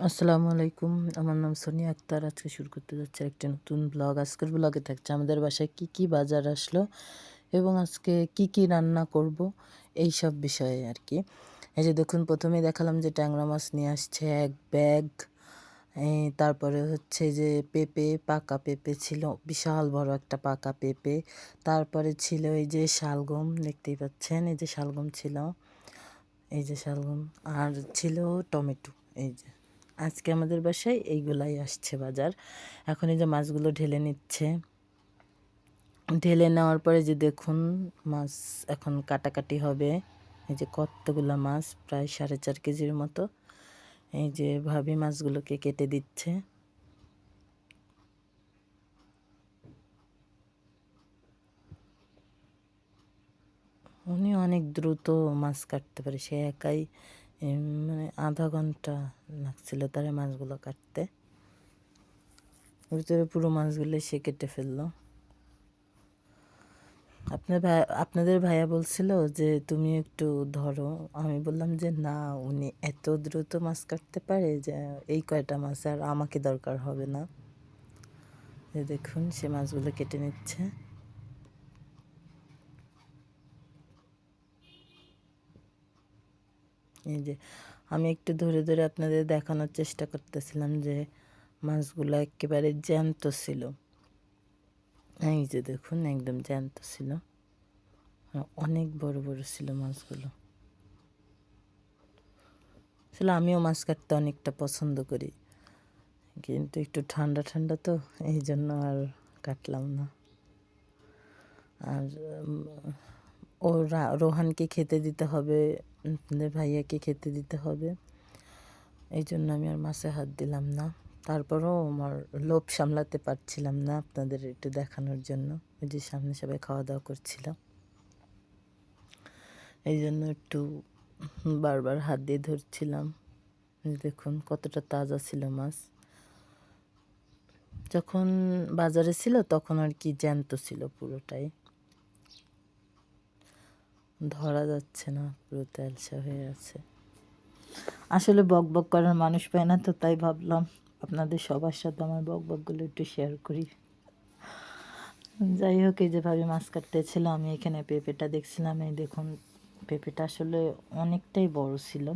আসসালামু আলাইকুম। আমার নাম সোনিয়া আক্তার। আজকে শুরু করতে যাচ্ছি একটি নতুন ব্লগ। আজকের ব্লগে থাকছে আমাদের বাসায় কি কি বাজার আসলো এবং আজকে কি কি রান্না করব, এইসব বিষয়ে আর কি। এই যে দেখুন, প্রথমেই দেখালাম যে ট্যাংরা মাছ নিয়ে আসছে এক ব্যাগ। তারপরে হচ্ছে যে পেঁপে, পাকা পেঁপে ছিল, বিশাল বড় একটা পাকা পেঁপে। তারপরে ছিল এই যে শালগম, দেখতেই পাচ্ছেন, এই যে শালগম ছিল, এই যে শালগম, আর ছিল টমেটো। এই যে আজকে আমাদের বাসায় এইগুলাই আসছে বাজার। এখন এই যে মাছগুলো ঢেলে নিচ্ছে। ঢেলে নেওয়ার পরে যে দেখুন, মাছ এখন কাটাকাটি হবে। এই যে কতগুলো মাছ, প্রায় 4.5 কেজির মতো। এই যে ভাবি মাছগুলোকে কেটে দিচ্ছে। উনি অনেক দ্রুত মাছ কাটতে পারে, সে একাই মানে আধা ঘন্টা লাগছিল তার মাছগুলো কাটতে। ভিতরে পুরো মাছগুলো সে কেটে ফেললো। আপনাদের ভাইয়া বলছিল যে তুমি একটু ধরো, আমি বললাম যে না, উনি এত দ্রুত মাছ কাটতে পারে যে এই কয়টা মাছ আর আমাকে দরকার হবে না। দেখুন, সে মাছগুলো কেটে নিচ্ছে। এই যে আমি একটু ধরে ধরে আপনাদের দেখানোর চেষ্টা করতেছিলাম যে মাছগুলো একেবারে জ্যান্ত ছিল। এই যে দেখুন, একদম জ্যান্ত ছিল, অনেক বড় বড় ছিল মাছগুলো। আসলে আমিও মাছ কাটতে অনেকটা পছন্দ করি, কিন্তু একটু ঠান্ডা ঠান্ডা তো, এই জন্য আর কাটলাম না। আর ও রোহানকে খেতে দিতে হবে, আপনাদের ভাইয়াকে খেতে দিতে হবে, এই জন্য আমি আর মাছে হাত দিলাম না। তারপরও আমার লোভ সামলাতে পারছিলাম না আপনাদের একটু দেখানোর জন্য। ওই যে সামনে সবাই খাওয়া দাওয়া করছিল, এই জন্য একটু বারবার হাত দিয়ে ধরছিলাম। দেখুন কতটা তাজা ছিল মাছ। যখন বাজারে ছিল তখন আর কি জ্যান্ত ছিল পুরোটাই, ধরা যাচ্ছে না, পুরো তেলসা হয়ে আছে। আসলে বক বক করার মানুষ পায় না, তো তাই ভাবলাম আপনাদের সবার সাথে আমার বক বকগুলো একটু শেয়ার করি। যাই হোক, এই যে ভাবে মাছ কাটতেছিল, আমি এখানে পেঁপেটা দেখছিলাম। এই দেখুন, পেঁপেটা আসলে অনেকটাই বড় ছিল।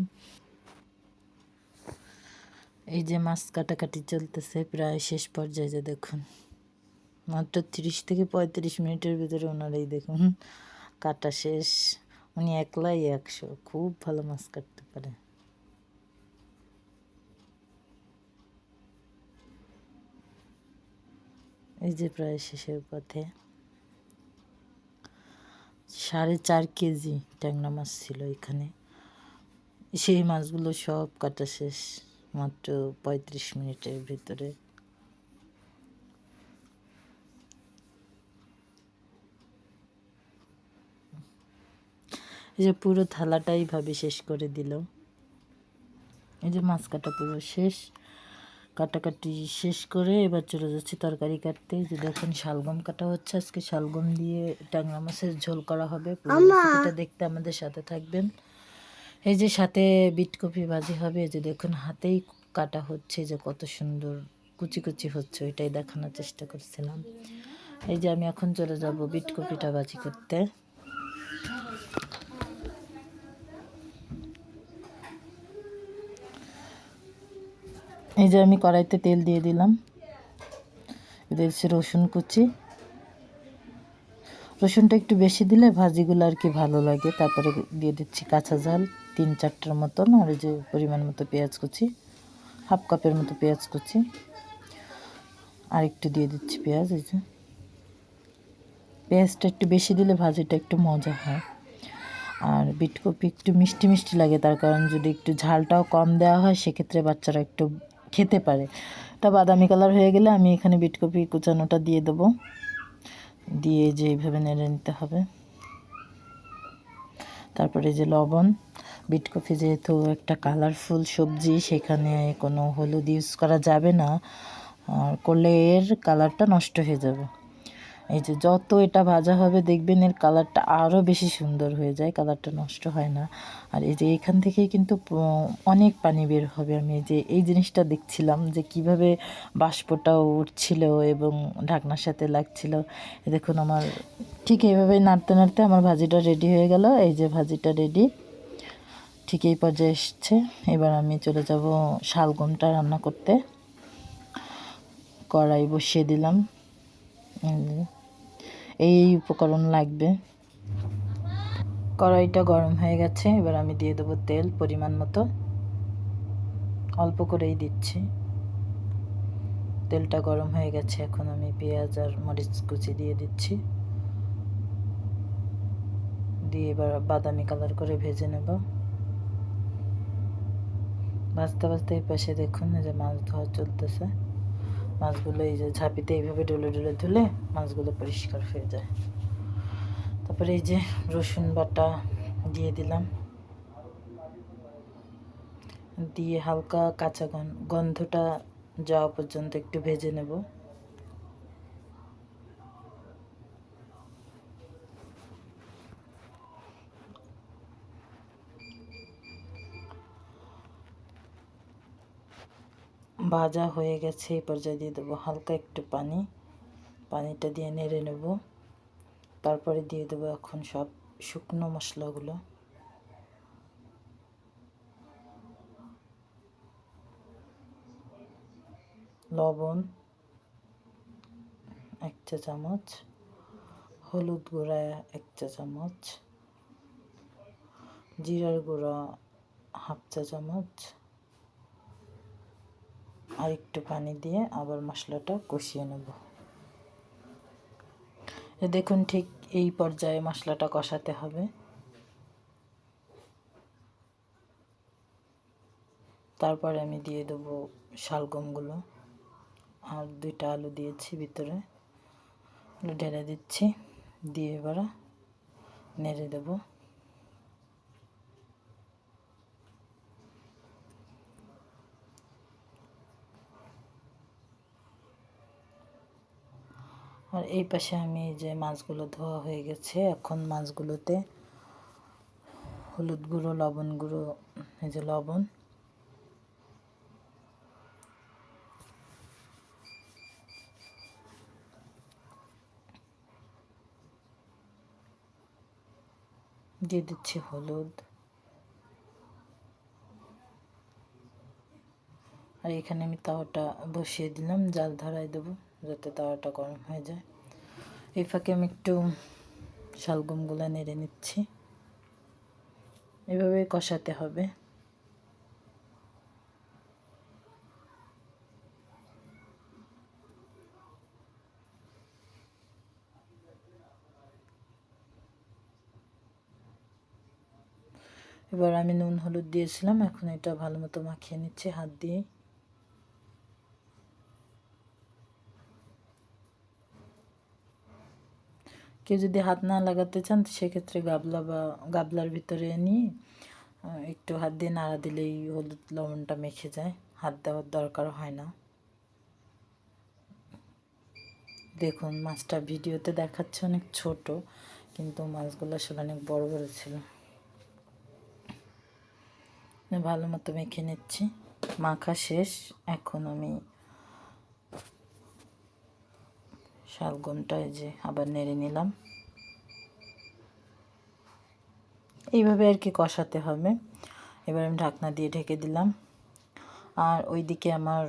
এই যে মাছ কাটাকাটি চলতেছে, প্রায় শেষ পর্যায়ে। যে দেখুন, মাত্র 30 থেকে 35 মিনিটের ভিতরে ওনার এই দেখুন কাটা শেষ। উনি একলাই 100, খুব ভালো মাছ কাটতে পারে। এই যে প্রায় শেষের পথে। 4.5 কেজি ট্যাংরা মাছ ছিল এখানে। সেই মাছগুলো সব কাটা শেষ মাত্র 35 মিনিটের ভিতরে। এই যে পুরো থালাটাই ভাবে শেষ করে দিল। এই যে মাছ কাটা পুরো শেষ, কাটাকাটি শেষ করে এবার চলে যাচ্ছে তরকারি কাটতে। যে দেখুন, শালগম কাটা হচ্ছে। আজকে শালগম দিয়ে ট্যাংরা মাছের ঝোল করা হবে। পুরো রেসিপিটা দেখতে আমাদের সাথে থাকবেন। এই যে সাথে বিটকপি ভাজি হবে। এই যে দেখুন, হাতেই কাটা হচ্ছে, যে কত সুন্দর কুচি কুচি হচ্ছে, ওইটাই দেখানোর চেষ্টা করছিলাম। এই যে আমি এখন চলে যাব বিটকপিটা ভাজি করতে। এই যে আমি কড়াইতে তেল দিয়ে দিলাম, দিয়েছি রসুন কুচি। রসুনটা একটু বেশি দিলে ভাজিগুলো আর কি ভালো লাগে। তারপরে দিয়ে দিচ্ছি কাঁচা ঝাল 3-4টার মতন, আর এই যে পরিমাণ মতো পেঁয়াজ কুচি, 1/2 কাপের মতো পেঁয়াজ কুচি, আর একটু দিয়ে দিচ্ছি পেঁয়াজ। এই যে পেঁয়াজটা একটু বেশি দিলে ভাজিটা একটু মজা হয়। আর বিটকপি একটু মিষ্টি মিষ্টি লাগে, তার কারণ যদি একটু ঝালটাও কম দেওয়া হয় সেক্ষেত্রে বাচ্চারা একটু খেতে পারে। এটা বাদামি কালার হয়ে গেলে আমি এখানে বিটকপি কুচানোটা দিয়ে দেবো, দিয়ে যে এইভাবে নেড়ে নিতে হবে। তারপরে যে লবণ, বিটকপি যেহেতু একটা কালারফুল সবজি, সেখানে কোনো হলুদ ইউজ করা যাবে না, আর করলে এর কালারটা নষ্ট হয়ে যাবে। এই যে যত এটা ভাজা হবে দেখবেন এর কালারটা আরও বেশি সুন্দর হয়ে যায়, কালারটা নষ্ট হয় না। আর এই যে এখান থেকেই কিন্তু অনেক পানি বের হবে। আমি এই যে এই জিনিসটা দেখছিলাম যে কিভাবে বাষ্পটাও উঠছিল এবং ঢাকনার সাথে লাগছিল। দেখুন আমার ঠিক এইভাবে নাড়তে নাড়তে আমার ভাজিটা রেডি হয়ে গেল। এই যে ভাজিটা রেডি, ঠিক এই পর্যায়ে এসছে। এবার আমি চলে যাব শালগমটা রান্না করতে। কড়াই বসিয়ে দিলাম, এই উপকরণ লাগবে। কড়াইটা গরম হয়ে গেছে, এবার আমি দিয়ে দেবো তেল পরিমাণ মতো, অল্প করেই দিচ্ছি। তেলটা গরম হয়ে গেছে, এখন আমি পেঁয়াজ আর মরিচ কুচি দিয়ে দিচ্ছি, দিয়ে এবার বাদামি কালার করে ভেজে নেব। ভাজতে ভাজতে এই পাশে দেখুন যে মাছ ধোয়া চলতেছে। মাছগুলো এই যে ঝাঁপিতে এইভাবে ডলে ডলে ধুলে মাছগুলো পরিষ্কার হয়ে যায়। তারপরে এই যে রসুন বাটা দিয়ে দিলাম, দিয়ে হালকা কাঁচা গন্ধটা যাওয়া পর্যন্ত একটু ভেজে নেব। ভাজা হয়ে গেছে, এই পর্যায়ে দিয়ে দেবো হালকা একটু পানি, পানিটা দিয়ে নেড়ে নেব। তারপরে দিয়ে দেবো এখন সব শুকনো মশলাগুলো, লবণ 1 চা চামচ, হলুদ গুঁড়া 1 চা চামচ, জিরার গুঁড়া 1/2 চা চামচ, আর একটু পানি দিয়ে আবার মশলাটা কষিয়ে নেব। দেখুন ঠিক এই পর্যায়ে মশলাটা কষাতে হবে। তারপরে আমি দিয়ে দেবো শালগমগুলো, আর 2টা আলু দিয়েছি ভিতরে, ঢেলে দিচ্ছি, দিয়ে এবার নেড়ে দেব। আর এই পাশে আমি যে মাছগুলো ধোয়া হয়ে গেছে, এখন মাছগুলোতে হলুদ গুঁড়ো, লবণ গুঁড়ো, এই যে লবণ, দিয়ে দিচ্ছি হলুদ, আর এখানে আমি তাওয়াটা বসিয়ে দিলাম, জাল ধরাই দেবো যাতে তাওয়াটা গরম হয়ে যায়। এই ফাঁকে আমি একটু শালগমগুলো নেড়ে নিচ্ছি, এভাবে কষাতে হবে। এবার আমি নুন হলুদ দিয়েছিলাম, এখন এটা ভালো মতো মাখিয়ে নিচ্ছি হাত দিয়ে। কেউ যদি হাত না লাগাতে চান সেক্ষেত্রে গাবলা বা গাবলার ভিতরে নিয়ে একটু হাত দিয়ে নাড়া দিলেই হলুদ লবণটা মেখে যায়, হাত দেওয়ার দরকার হয় না। দেখুন মাছটা ভিডিওতে দেখাচ্ছে অনেক ছোট, কিন্তু মাছগুলো আসলে অনেক বড় বড় ছিল। ভালো মতো মেখে নিচ্ছি, মাখা শেষ। এখন আমি শালগমটা যে আবার নেড়ে নিলাম, এইভাবে আর কি কষাতে হবে। এবার আমি ঢাকনা দিয়ে ঢেকে দিলাম। আর ওইদিকে আমার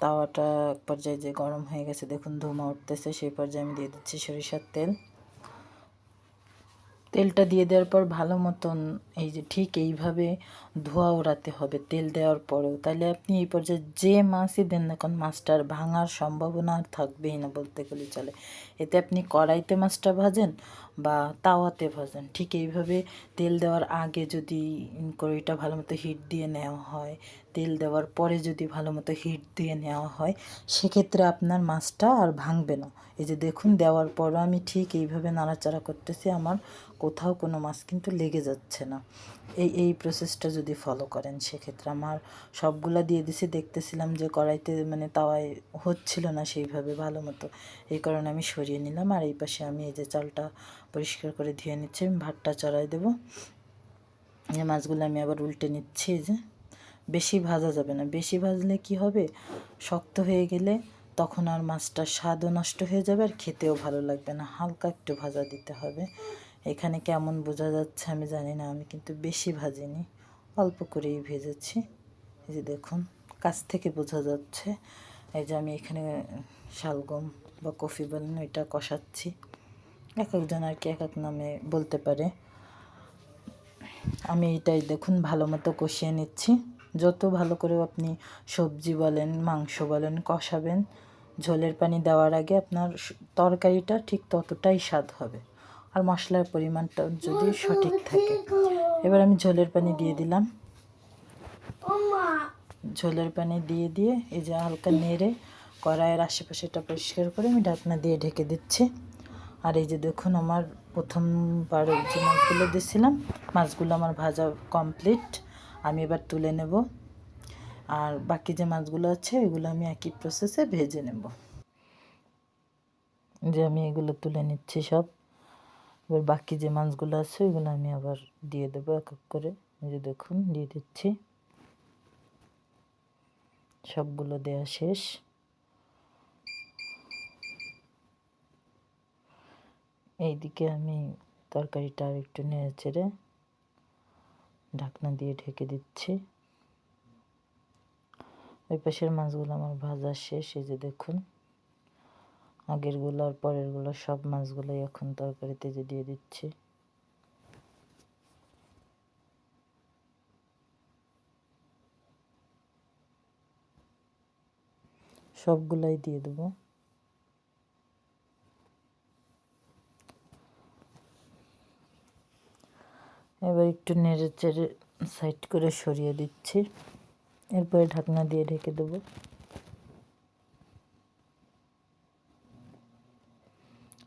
তাওয়াটা এক পর্যায়ে যে গরম হয়ে গেছে, দেখুন ধোঁয়া উঠতেছে, সেই পর্যায়ে আমি দিয়ে দিচ্ছি সরিষার তেল। তেলটা দিয়ে দেওয়ার পর ভালো মতন এই যে ঠিক এইভাবে ধোয়া ওড়াতে হবে তেল দেওয়ার পরেও, তাহলে আপনি এই পর্যায়ে যে মাছই দেন না কারণ মাছটার ভাঙার সম্ভাবনা আর থাকবেই না বলতে গেলে চলে। এতে আপনি কড়াইতে মাছটা ভাজেন বা তাওয়াতে ভাজেন, ঠিক এইভাবে তেল দেওয়ার আগে যদি কড়াইটা ভালো মতো হিট দিয়ে নেওয়া হয়, তেল দেওয়ার পরে যদি ভালো মতো হিট দিয়ে নেওয়া হয়, সেক্ষেত্রে আপনার মাছটা আর ভাঙবে না। এই যে দেখুন দেওয়ার পরও আমি ঠিক এইভাবে নাড়াচাড়া করতেছি, আমার কোথাও কোনো মাছ কিন্তু লেগে যাচ্ছে না। এই প্রসেসটা যদি ফলো করেন সেক্ষেত্রে আমার সবগুলা দিয়ে দিছি, দেখতেছিলাম যে কড়াইতে মানে তাওয়ায় হচ্ছিল না সেইভাবে ভালো মতো, এই কারণে আমি সরিয়ে নিলাম। আর এই পাশে আমি এই যে চালটা পরিষ্কার করে ধুয়ে নিচ্ছি, আমি ভাতটা চড়াই দেবো। এই মাছগুলো আমি আবার উল্টে নিচ্ছি। যে বেশি ভাজা যাবে না, বেশি ভাজলে কি হবে, শক্ত হয়ে গেলে তখন আর মাছটার স্বাদও নষ্ট হয়ে যাবে আর খেতেও ভালো লাগবে না। হালকা একটু ভাজা দিতে হবে। এখানে কেমন বোঝা যাচ্ছে আমি জানি না, আমি কিন্তু বেশি ভাজিনি, অল্প করেই ভেজেছি। এই যে দেখুন কাছ থেকে বোঝা যাচ্ছে। এই যে আমি এখানে শালগম বা কফি বলেন ওইটা কষাচ্ছি, এক একজন আর কি এক এক নামে বলতে পারে। আমি এটাই দেখুন ভালো মতো কষিয়ে নিচ্ছি। যত ভালো করে আপনি সবজি বলেন মাংস বলেন কষাবেন, ঝোলের পানি দেওয়ার আগে আপনার তরকারিটা ঠিক ততটাই স্বাদ হবে, আর মশলার পরিমাণটা যদি সঠিক থাকে। এবার আমি ঝোলের পানি দিয়ে দিলাম। ঝোলের পানি দিয়ে এই যে হালকা নেড়ে কড়াইয়ের আশেপাশেটা পরিষ্কার করে আমি ঢাকনা দিয়ে ঢেকে দিচ্ছি। আর এই যে দেখুন আমার প্রথমবার যে মাছগুলো দিয়েছিলাম, মাছগুলো আমার ভাজা কমপ্লিট। আমি এবার তুলে নেব, আর বাকি যে মাছগুলো আছে এগুলো আমি একই প্রসেসে ভেজে নেব। যে আমি এগুলো তুলে নিচ্ছি সব। এবার বাকি যে মাছগুলো আছে ওইগুলো আমি আবার দিয়ে দেবো এক এক করে। এই যে দেখুন দিয়ে দিচ্ছি, সবগুলো দেওয়া শেষ। এইদিকে আমি তরকারিটা আর একটু নেড়ে চেড়ে ঢাকনা দিয়ে ঢেকে দিচ্ছি। ওই পাশের মাছগুলো আমার ভাজা শেষ। এই যে দেখুন আগেরগুলো আর পরেরগুলো সব মাছগুলোই এখন তরকারিতে যে দিয়ে দিচ্ছি। সবগুলাই দিয়ে দেবো। এবার একটু নেড়ে চেড়ে সাইড করে সরিয়ে দিচ্ছি, এরপরে ঢাকনা দিয়ে ঢেকে দেবো।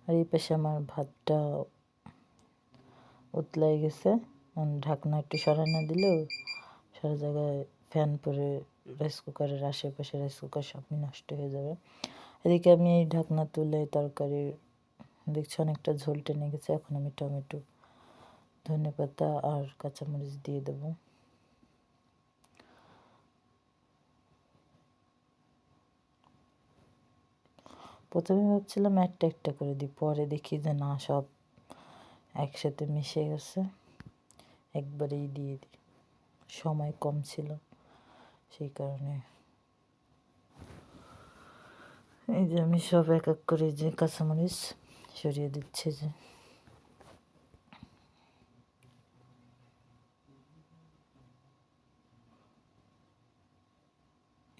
আর এই পাশে আমার ভাতটা উতলাই গেছে, ঢাকনা একটু সরাই না দিলেও সারা জায়গায় ফ্যান পরে রাইস কুকারের আশেপাশে রাইস কুকার সবই নষ্ট হয়ে যাবে। এদিকে আমি এই ঢাকনা তুলে তরকারির দেখছি অনেকটা ঝোল টেনে গেছে। এখন আমি টমেটো ধনেপাতা আর কাঁচামরিচ দিয়ে দেবো। প্রথমে ভাবছিলাম একটা একটা করে দিই, পরে দেখি যে না সব একসাথে মিশে গেছে, একবারেই দিয়ে দিই। সময় কম ছিল সেই কারণে। এই যে আমি সব এক এক করে যে কাঁচামরিচ সরিয়ে দিচ্ছি। যে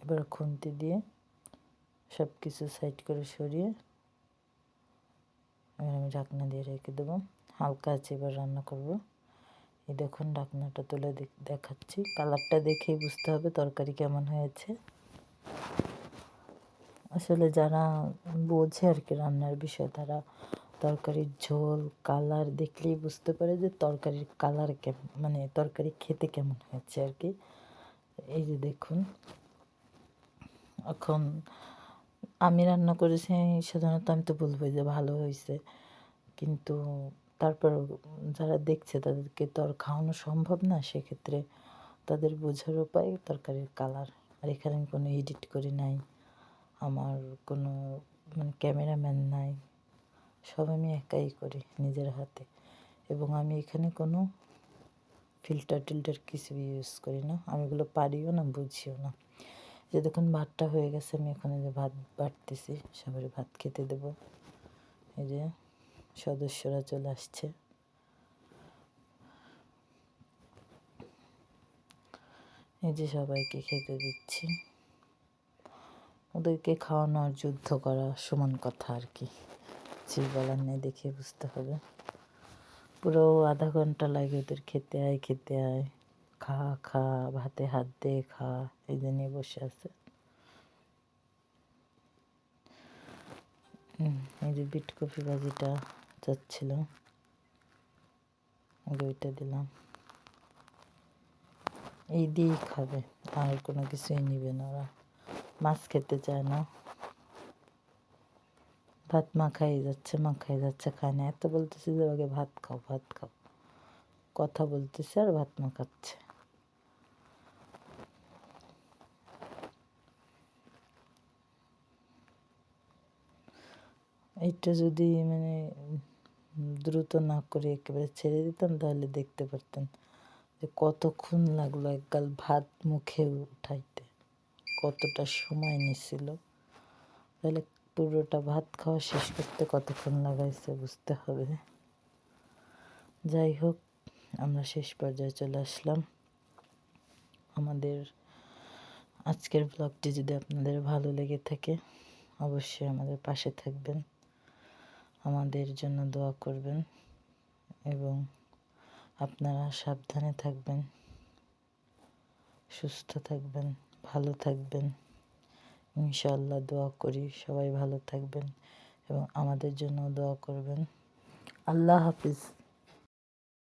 এবার খুন্তি দিয়ে সব কিছু সাইড করে সরিয়ে আমি ঢাকনা দিয়ে রেখে দেবো। হালকা আছে এবার রান্না করব। এই দেখুন ঢাকনাটা তুলে দেখাচ্ছি, কালারটা দেখেই বুঝতে হবে তরকারি কেমন হয়েছে। আসলে যারা বোঝে আর কি রান্নার বিষয়, তারা তরকারির ঝোল কালার দেখলেই বুঝতে পারে যে তরকারির কালার কেমন, মানে তরকারি খেতে কেমন হয়েছে আর কি। এই যে দেখুন এখন আমি রান্না করেছি, সাধারণত আমি তো বলবো যে ভালো হয়েছে, কিন্তু তারপর যারা দেখছে তাদেরকে তো আর খাওয়ানো সম্ভব না, সেক্ষেত্রে তাদের বোঝার উপায় তরকারির কালার। আর এখানে আমি কোনো এডিট করি নাই, আমার কোনো মানে ক্যামেরাম্যান নাই, সব আমি একাই করি নিজের হাতে। এবং আমি এখানে কোনো ফিল্টার টিল্টার কিছু ইউজ করি না, আমি এগুলো পারিও না বুঝিও না। যে দেখুন ভাতটা হয়ে গেছে, আমি এখানে যে ভাত বাড়তেছি, সবাই ভাত খেতে দেব। এই যে সদস্যরা চলে আসছে, এই যে সবাইকে খেতে দিচ্ছি। ওদেরকে খাওয়ানো আর যুদ্ধ করা সমান কথা আর কি, কিছু বলার নেই, দেখে বুঝতে হবে। পুরো আধা ঘন্টা লাগে ওদের খেতে আয় খেতে আয়, খা খা, ভাতে হাত দে খা, এই যে নিয়ে বসে আছে। এই যে বিট কফি ভাজিটা যাচ্ছিল, ওইটা দিলাম। এই দিয়েই খাবে, আর কোনো কিছুই নিবে না ওরা। মাছ খেতে চায় না, ভাত মাখাই যাচ্ছে, খায় না। এত বলতেছে যে আগে ভাত খাও, ভাত খাও, কথা বলতেছে আর ভাত মাখাচ্ছে। এইটা যদি মানে দ্রুত না করে একেবারে ছেড়ে দিতাম, তাহলে দেখতে পারতেন যে কতক্ষণ লাগলো এক গাল ভাত মুখে উঠাইতে, কতটা সময় নিছিল। তাহলে পুরোটা ভাত খাওয়া শেষ করতে কতক্ষণ লাগাইছে বুঝতে হবে। যাই হোক, আমরা শেষ পর্যায়ে চলে আসলাম। আমাদের আজকের ব্লগটি যদি আপনাদের ভালো লেগে থাকে, অবশ্যই আমাদের পাশে থাকবেন, আমাদের জন্য দোয়া করবেন এবং আপনারা সাবধানে থাকবেন, সুস্থ থাকবেন, ভালো থাকবেন। ইনশাআল্লাহ দোয়া করি সবাই ভালো থাকবেন এবং আমাদের জন্য দোয়া করবেন। আল্লাহ হাফিজ।